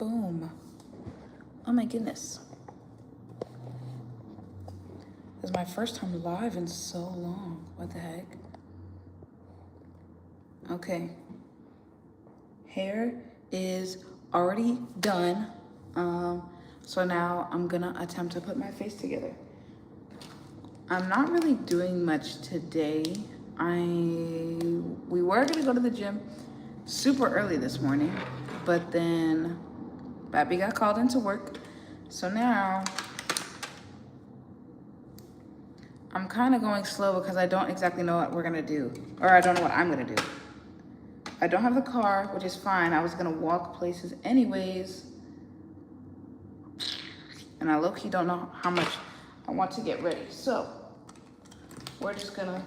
Boom. Oh my goodness. This is my first time live in so long. What the heck? Okay. Hair is already done. So now I'm gonna attempt to put my face together. I'm not really doing much today. We were gonna go to the gym super early this morning, but then Babby got called into work. So now I'm kind of going slow because I don't exactly know what we're gonna do, or I don't know what I'm gonna do. I don't have the car, which is fine. I was gonna walk places anyways. And I low-key don't know how much I want to get ready. So we're just gonna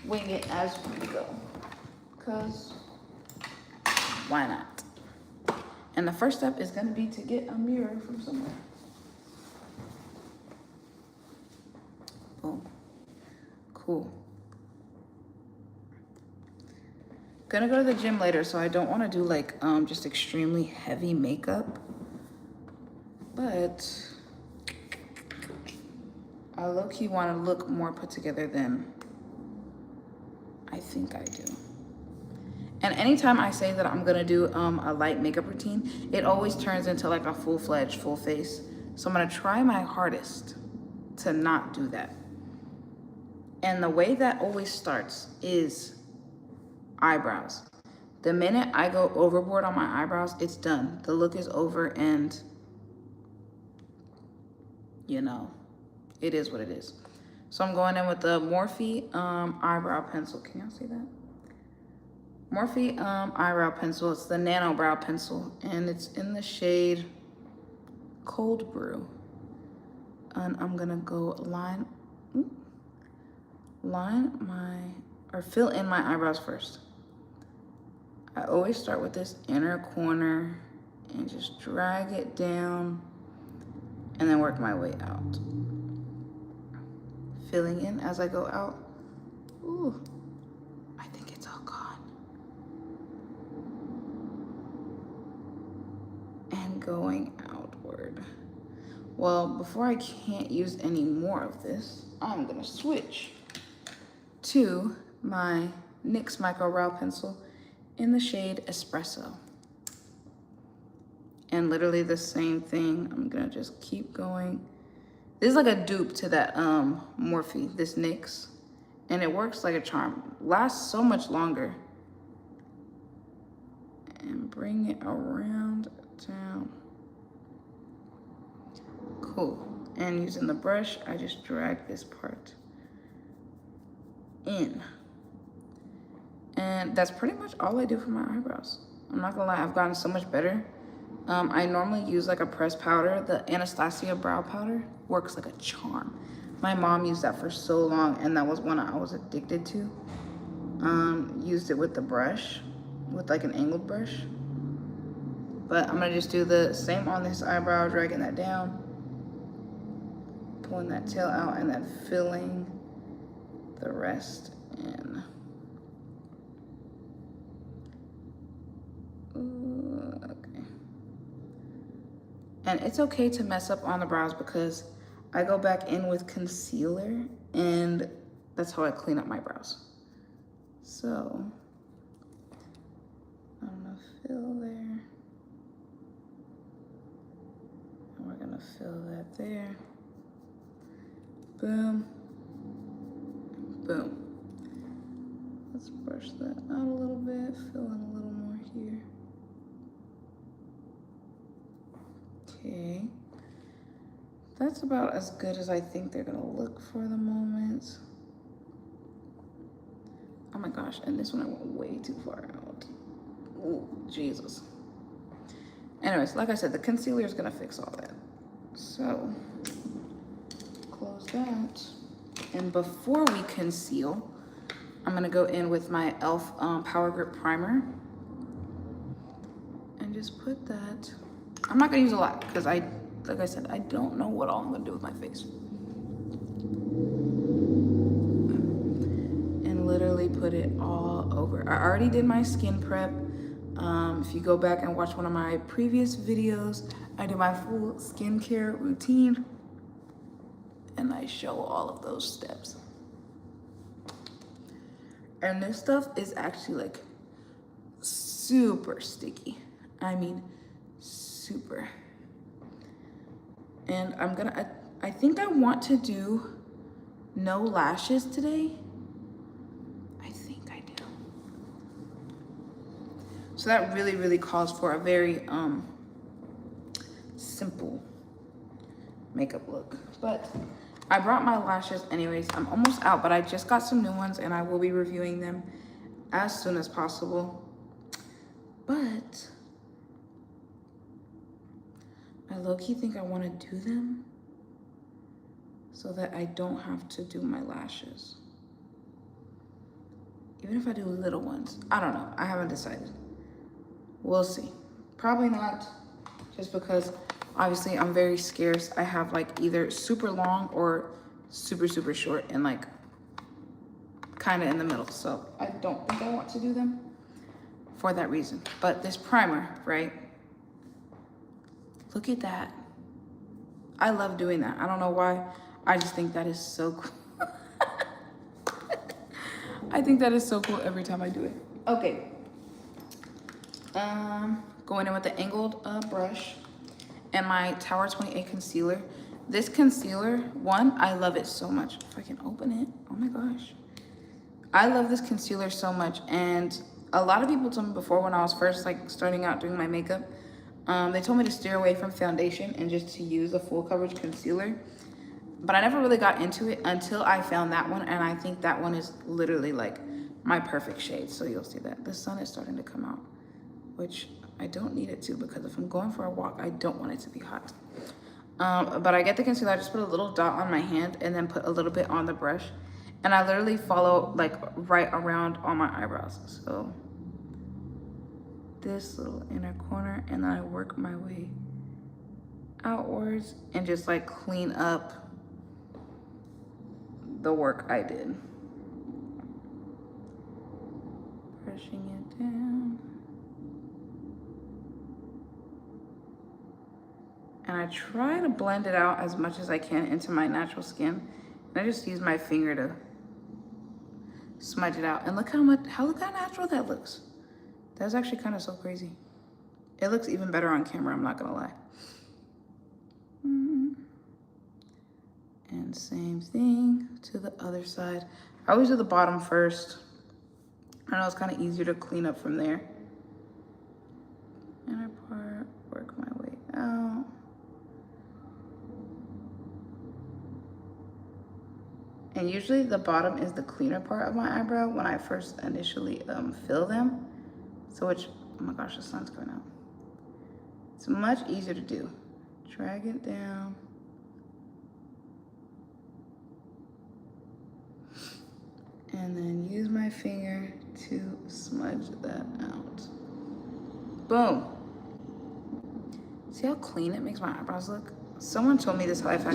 wing it as we go. Cause why not? And the first step is gonna be to get a mirror from somewhere. Boom. Cool. Gonna go to the gym later, so I don't wanna do like just extremely heavy makeup. But I low-key wanna look more put together than I think I do. And anytime I say that I'm gonna do a light makeup routine, it always turns into like a full-fledged, full face. So I'm gonna try my hardest to not do that. And the way that always starts is eyebrows. The minute I go overboard on my eyebrows, it's done. The look is over and, you know, it is what it is. So I'm going in with the Morphe eyebrow pencil. Can y'all see that? Morphe eyebrow pencil. It's the nano brow pencil, and it's in the shade Cold Brew. And I'm gonna go fill in my eyebrows first. I always start with this inner corner and just drag it down and then work my way out. Filling in as I go out. Ooh, I think it's all gone. And going outward. Well, before I can't use any more of this, I'm gonna switch to my NYX Micro Brow Pencil in the shade Espresso. And literally the same thing. I'm gonna just keep going. This is like a dupe to that Morphe, this NYX. And it works like a charm. Lasts so much longer. And bring it around down. Cool. And using the brush, I just drag this part in. And that's pretty much all I do for my eyebrows. I'm not gonna lie, I've gotten so much better. I normally use like a pressed powder. The Anastasia brow powder works like a charm. My mom used that for so long, and that was one I was addicted to. Used it with the brush, with like an angled brush. But I'm gonna just do the same on this eyebrow, dragging that down, pulling that tail out, and then filling the rest in. Ooh, okay. And it's okay to mess up on the brows because I go back in with concealer, and that's how I clean up my brows. So I'm gonna fill there. And we're gonna fill that there. Boom. Boom. Let's brush that out a little bit, fill in a little more here. Okay. That's about as good as I think they're gonna look for the moment. Oh my gosh, and this one I went way too far out. Oh, Jesus. Anyways, like I said, the concealer is gonna fix all that. So, close that. And before we conceal, I'm gonna go in with my e.l.f. Power Grip Primer. And just put that. I'm not gonna use a lot because like I said, I don't know what all I'm gonna do with my face. And literally put it all over. I already did my skin prep. If you go back and watch one of my previous videos, I do my full skincare routine and I show all of those steps. And this stuff is actually like super sticky. I mean, super. And I think I want to do no lashes today. I think I do. So that really, really calls for a very simple makeup look. But I brought my lashes anyways. I'm almost out, but I just got some new ones and I will be reviewing them as soon as possible. But I low-key think I want to do them so that I don't have to do my lashes. Even if I do little ones. I don't know. I haven't decided. We'll see. Probably not, just because obviously I'm very scarce. I have like either super long or super, super short and like kind of in the middle. So I don't think I want to do them for that reason. But this primer, right? Look at that. I love doing that. I don't know why. I just think that is so cool. I think that is so cool every time I do it. Okay. Going in with the angled brush and my Tower 28 concealer. This concealer, one, I love it so much. If I can open it, oh my gosh. I love this concealer so much. And a lot of people told me before when I was first like starting out doing my makeup, they told me to steer away from foundation and just to use a full coverage concealer. But I never really got into it until I found that one. And I think that one is literally like my perfect shade. So you'll see that the sun is starting to come out, which I don't need it to, because if I'm going for a walk, I don't want it to be hot. But I get the concealer, I just put a little dot on my hand and then put a little bit on the brush. And I literally follow like right around on my eyebrows. So this little inner corner, and then I work my way outwards and just like clean up the work I did. Brushing it down. And I try to blend it out as much as I can into my natural skin. And I just use my finger to smudge it out. And look how natural that looks. That's actually kind of so crazy. It looks even better on camera, I'm not gonna lie. And same thing to the other side. I always do the bottom first. I know it's kind of easier to clean up from there. Inner part, work my way out. And usually the bottom is the cleaner part of my eyebrow when I first initially fill them. So which, oh my gosh, the sun's coming out. It's much easier to do. Drag it down. And then use my finger to smudge that out. Boom. See how clean it makes my eyebrows look? Someone told me this life hack.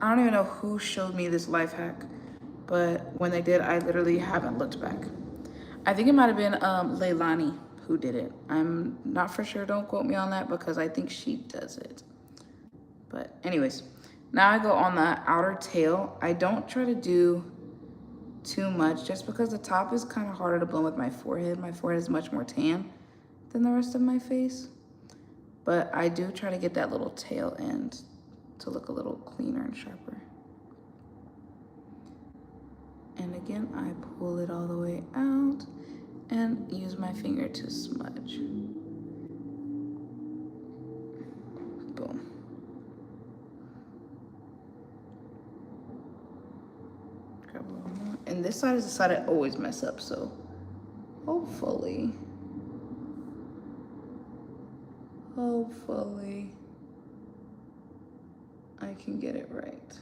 I don't even know who showed me this life hack, but when they did, I literally haven't looked back. I think it might have been Leilani who did it. I'm not for sure, don't quote me on that, because I think she does it. But anyways, now I go on the outer tail. I don't try to do too much just because the top is kind of harder to blend with my forehead. My forehead is much more tan than the rest of my face. But I do try to get that little tail end to look a little cleaner and sharper. And again, I pull it all the way out and use my finger to smudge. Boom. Grab a little more. And this side is the side I always mess up, so hopefully I can get it right.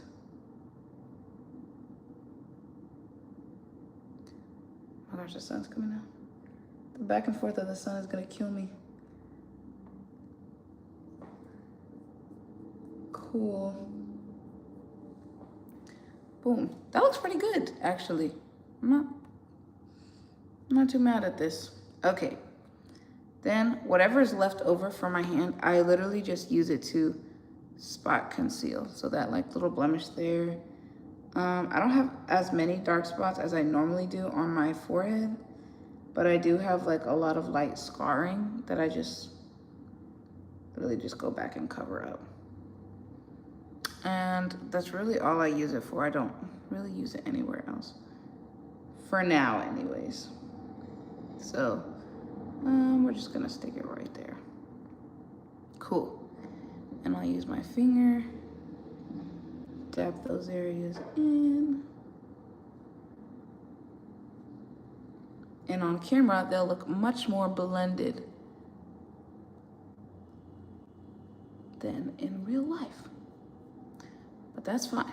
Oh my gosh, the sun's coming out. The back and forth of the sun is gonna kill me. Cool. Boom. That looks pretty good, actually. I'm not too mad at this. Okay, then whatever is left over from my hand, I literally just use it to spot conceal. So that like little blemish there. I don't have as many dark spots as I normally do on my forehead, but I do have like a lot of light scarring that I just really just go back and cover up. And that's really all I use it for. I don't really use it anywhere else. For now, anyways. So, we're just gonna stick it right there. Cool. And I'll use my finger, dab those areas in. And on camera, they'll look much more blended than in real life. But that's fine.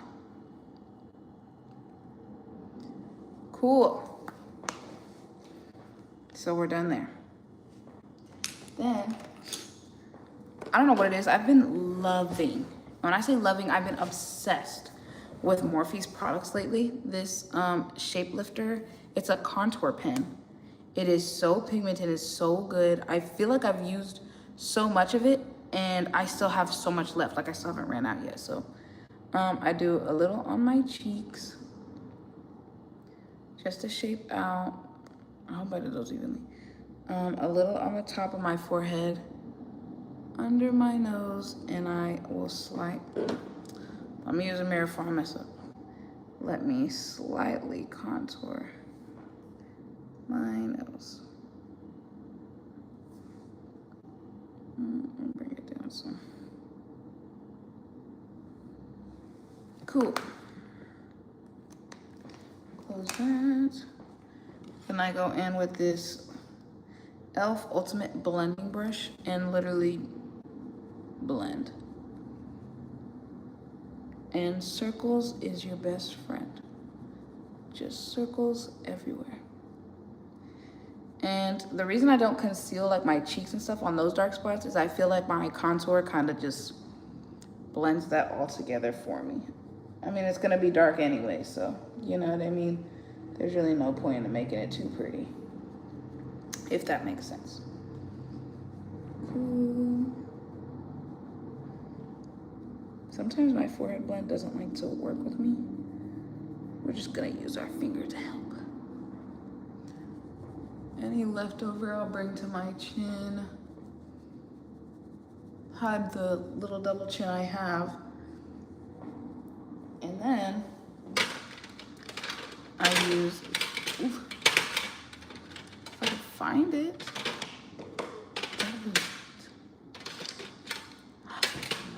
Cool. So we're done there. Then, I don't know what it is. I've been loving, when I say loving, I've been obsessed with Morphe's products lately. This Shapelifter, it's a contour pen. It is so pigmented, it's so good. I feel like I've used so much of it and I still have so much left. Like I still haven't ran out yet. So I do a little on my cheeks just to shape out. I hope I did those evenly. A little on the top of my forehead, under my nose, and I will let me use a mirror before I mess up. Let me slightly contour my nose. Bring it down some. Cool. Close that. Then I go in with this e.l.f. Ultimate Blending Brush and literally blend. And circles is your best friend. Just circles everywhere. And the reason I don't conceal like my cheeks and stuff on those dark spots is I feel like my contour kind of just blends that all together for me. I mean, it's gonna be dark anyway, so you know what I mean? There's really no point in making it too pretty, if that makes sense. Cool. Sometimes my forehead blend doesn't like to work with me. We're just gonna use our finger to help. Any leftover I'll bring to my chin. Hide the little double chin I have. And then I use, oof, if I can find it.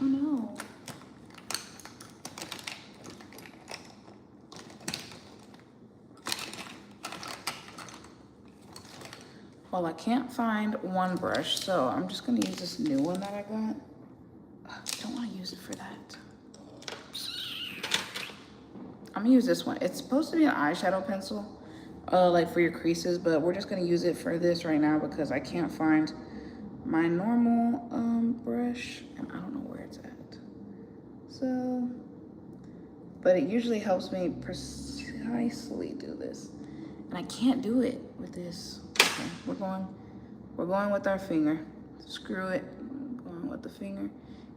Oh no. Well, I can't find one brush, so I'm just gonna use this new one that I got. I don't wanna use it for that. I'm gonna use this one. It's supposed to be an eyeshadow pencil, like for your creases, but we're just gonna use it for this right now because I can't find my normal brush and I don't know where it's at. So, but it usually helps me precisely do this. And I can't do it with this. Okay, we're going with our finger. Screw it, going with the finger.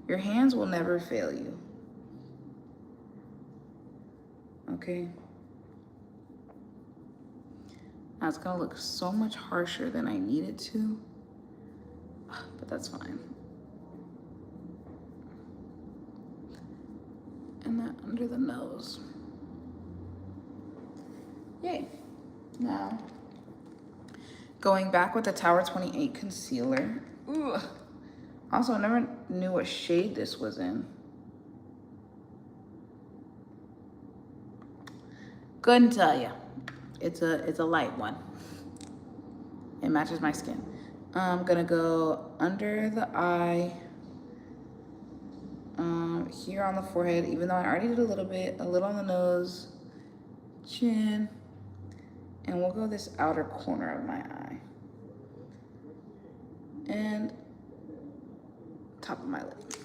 Your hands will never fail you. Okay. Now it's gonna look so much harsher than I need it to, but that's fine. And that under the nose. Yay. Now, going back with the Tower 28 concealer. Ooh. Also, I never knew what shade this was in. Couldn't tell you. It's a light one. It matches my skin. I'm gonna go under the eye, here on the forehead, even though I already did a little bit, a little on the nose, chin, and we'll go this outer corner of my eye. And top of my lid.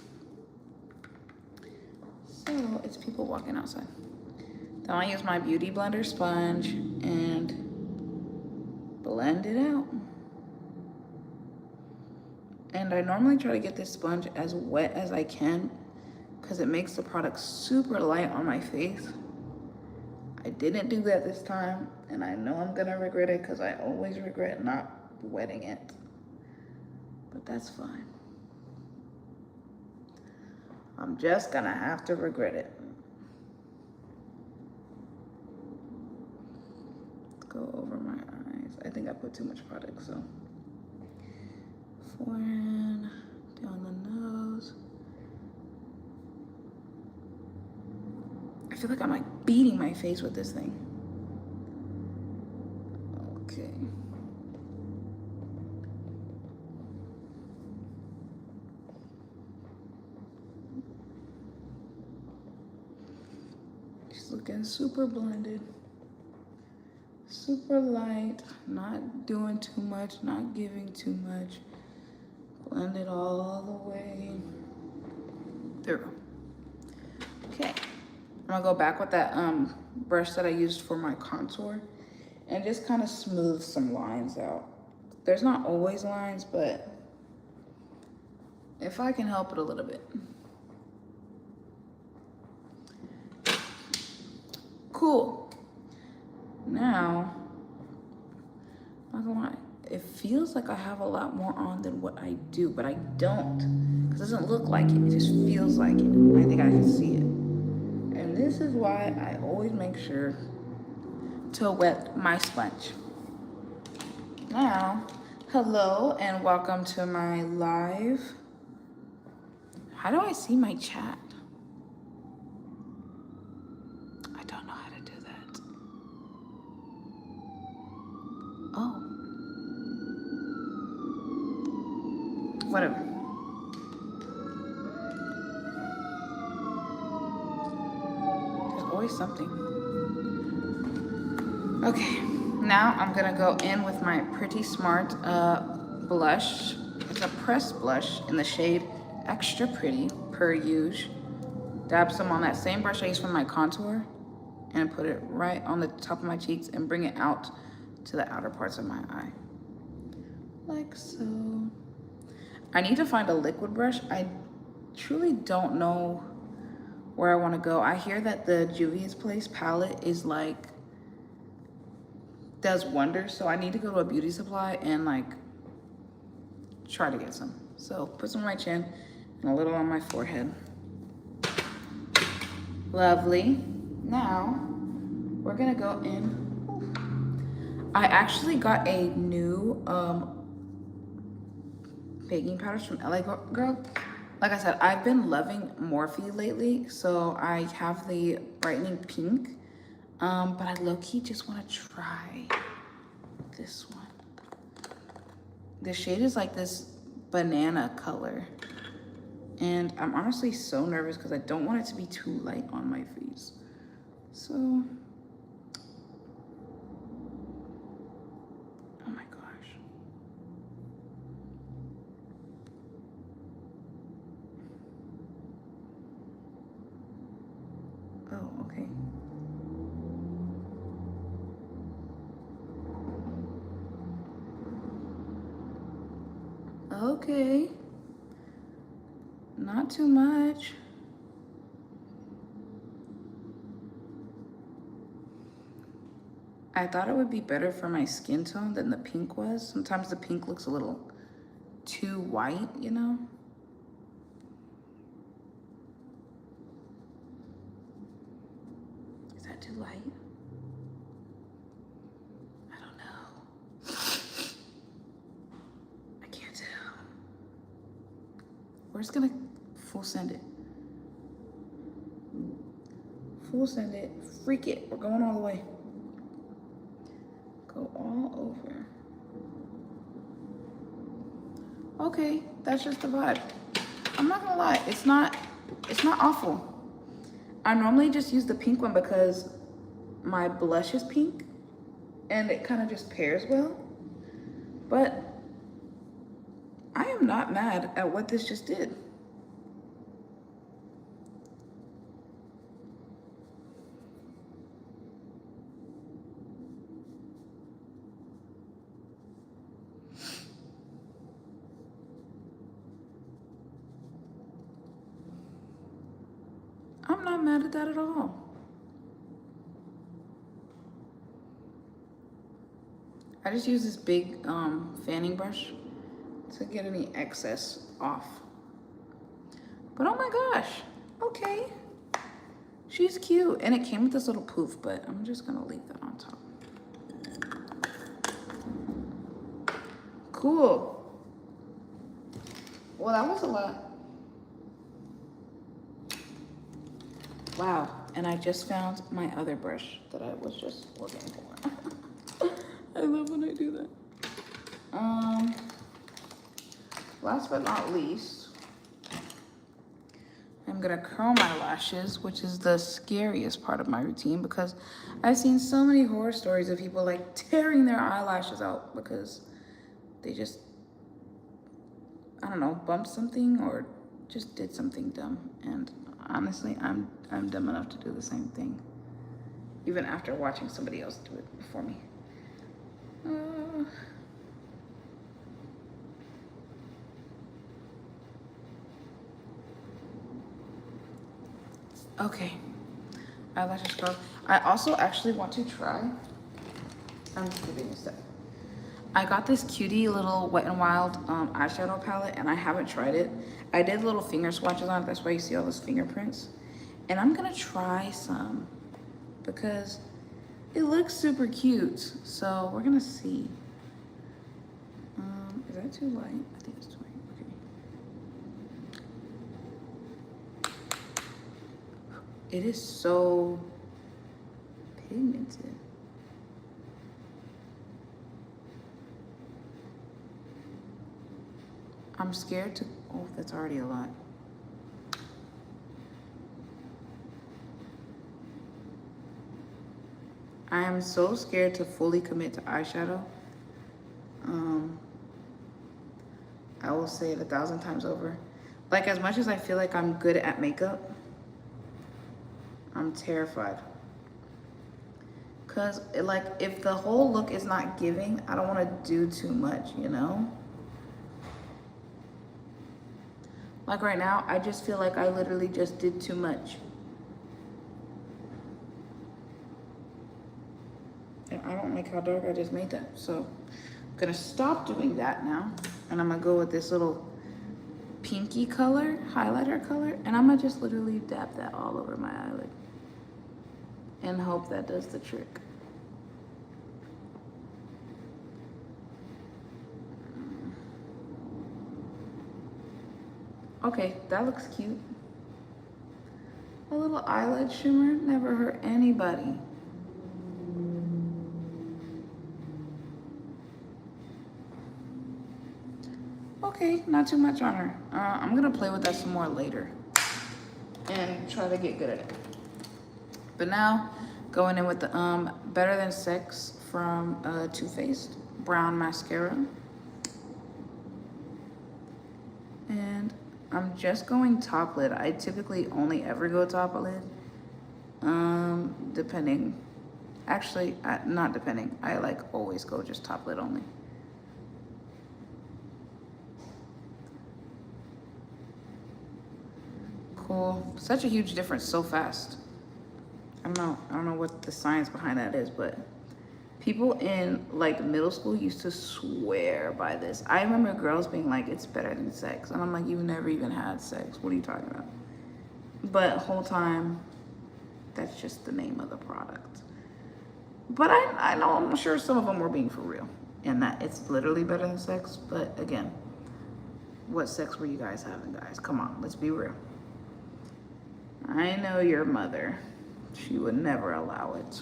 So it's people walking outside. Then I'll use my Beauty Blender sponge and blend it out. And I normally try to get this sponge as wet as I can because it makes the product super light on my face. I didn't do that this time, and I know I'm gonna regret it because I always regret not wetting it. But that's fine. I'm just gonna have to regret it. Go over my eyes. I think I put too much product, so. Forehead, down the nose. I feel like I'm like beating my face with this thing. Okay. She's looking super blended. Super light, not doing too much, not giving too much. Blend it all the way. There we go. Okay. I'm gonna go back with that brush that I used for my contour and just kind of smooth some lines out. There's not always lines, but if I can help it a little bit. Cool. Now, not gonna lie, it feels like I have a lot more on than what I do, but I don't. Because it doesn't look like it, it just feels like it. I think I can see it. And this is why I always make sure to wet my sponge. Now, hello and welcome to my live. How do I see my chat? I don't know how to do that. Oh. Whatever. There's always something. Okay, now I'm gonna go in with my Pretty Smart blush. It's a pressed blush in the shade Extra Pretty, per usual. Dab some on that same brush I used for my contour and put it right on the top of my cheeks and bring it out to the outer parts of my eye. Like so. I need to find a liquid brush. I truly don't know where I want to go. I hear that the Juvia's Place palette is like, does wonders. So I need to go to a beauty supply and like try to get some. So put some on my chin and a little on my forehead. Lovely. Now we're gonna go in. I actually got a new baking powders from LA Girl. Like I said, I've been loving Morphe lately, so I have the brightening pink, but I low-key just want to try this one. The shade is like this banana color, and I'm honestly so nervous because I don't want it to be too light on my face. So, oh my gosh. Oh, okay. Okay. Not too much. I thought it would be better for my skin tone than the pink was. Sometimes the pink looks a little too white, you know? Is that too light? I don't know. I can't tell. We're just gonna full send it. Full send it. Freak it. We're going all the way. Go all over. Okay, that's just the vibe. I'm not gonna lie, it's not awful. I normally just use the pink one because my blush is pink and it kind of just pairs well. But I am not mad at what this just did. I'm not mad at that at all. I just use this big fanning brush to get any excess off. But oh my gosh, okay. She's cute, and it came with this little poof, but I'm just gonna leave that on top. Cool. Well, that was a lot. Wow, and I just found my other brush that I was just looking for. I love when I do that. Last but not least, I'm gonna curl my lashes, which is the scariest part of my routine because I've seen so many horror stories of people like tearing their eyelashes out because they just, I don't know, bumped something or just did something dumb. And honestly, I'm dumb enough to do the same thing, even after watching somebody else do it before me. Okay, eyelashes curled. I also actually want to try, I'm just giving you a step. I got this cutie little Wet n Wild eyeshadow palette and I haven't tried it. I did little finger swatches on it, that's why you see all those fingerprints. And I'm gonna try some because it looks super cute. So we're gonna see. Is that too light? I think it's too light, okay. It is so pigmented. I'm scared to, oh, that's already a lot. I am so scared to fully commit to eyeshadow. I will say it 1,000 times over. Like, as much as I feel like I'm good at makeup, I'm terrified. Cause like, if the whole look is not giving, I don't wanna do too much, you know? Like right now, I just feel like I literally just did too much. And I don't like how dark I just made that. So I'm gonna stop doing that now. And I'm gonna go with this little pinky color, highlighter color. And I'm gonna just literally dab that all over my eyelid. And hope that does the trick. Okay, that looks cute. A little eyelid shimmer never hurt anybody. Okay, not too much on her. I'm gonna play with that some more later and try to get good at it. But now, going in with the Better Than Sex from Too Faced brown mascara. And I'm just going top lid. I typically only ever go top lid. Depending. Actually, not depending. I like always go just top lid only. Cool. Such a huge difference so fast. I don't know what the science behind that is, but people in like middle school used to swear by this. I remember girls being like, it's better than sex. And I'm like, you've never even had sex. What are you talking about? But whole time, that's just the name of the product. But I know, I'm sure some of them were being for real. And that it's literally better than sex. But again, what sex were you guys having, guys? Come on, let's be real. I know your mother. She would never allow it.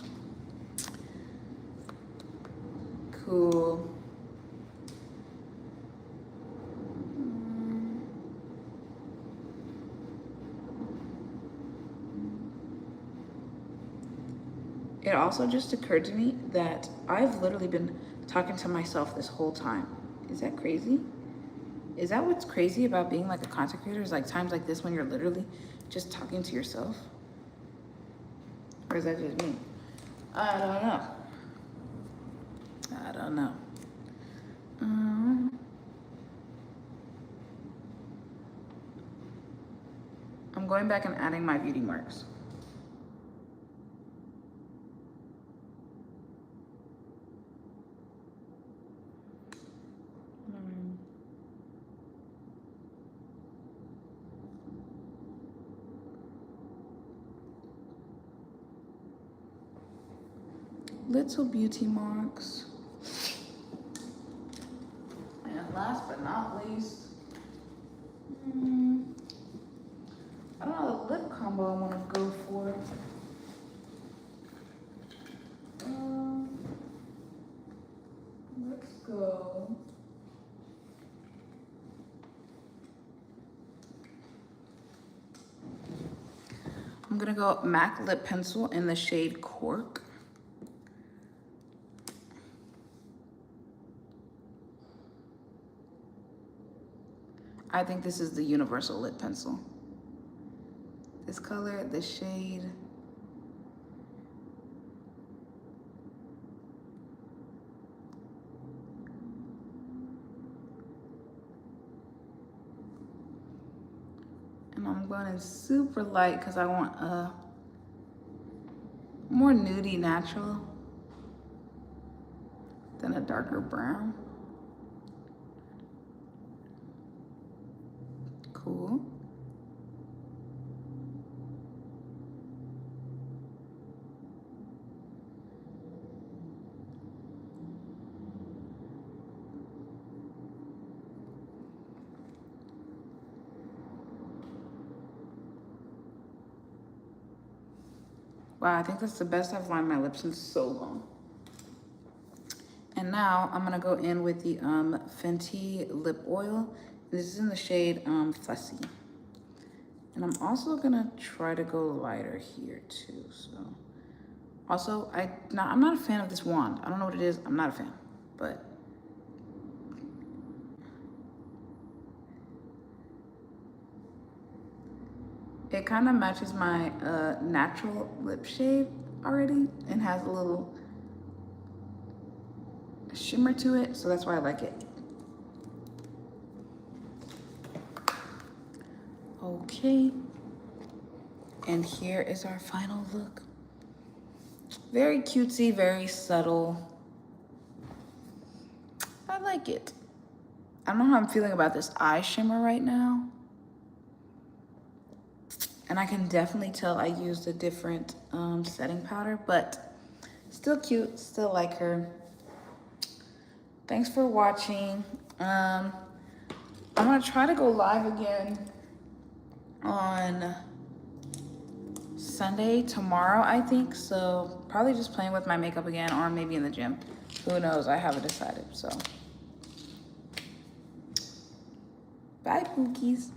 Cool. It also just occurred to me that I've literally been talking to myself this whole time. Is that crazy? Is that what's crazy about being like a content creator? Is like times like this when you're literally just talking to yourself? Or is that just me? I don't know. I don't know. I'm going back and adding my beauty marks. Little beauty marks. And last but not least, I don't know the lip combo I want to go for. Let's go. I'm gonna go MAC lip pencil in the shade Cork. I think this is the universal lip pencil. This color, this shade. And I'm going in super light because I want a more nudie natural than a darker brown. Cool. Wow, I think that's the best I've lined my lips in so long. And now I'm gonna go in with the Fenty lip oil. This is in the shade Fussy. And I'm also gonna try to go lighter here too, so. Also, I'm not a fan of this wand. I don't know what it is, I'm not a fan, but. It kind of matches my natural lip shade already and has a little shimmer to it, so that's why I like it. Okay, and here is our final look. Very cutesy, very subtle. I like it. I don't know how I'm feeling about this eye shimmer right now. And I can definitely tell I used a different setting powder, but still cute, still like her. Thanks for watching. I'm gonna try to go live again on Sunday, tomorrow, I think. So probably just playing with my makeup again, or maybe in the gym. Who knows, I haven't decided, so. Bye, Pookies.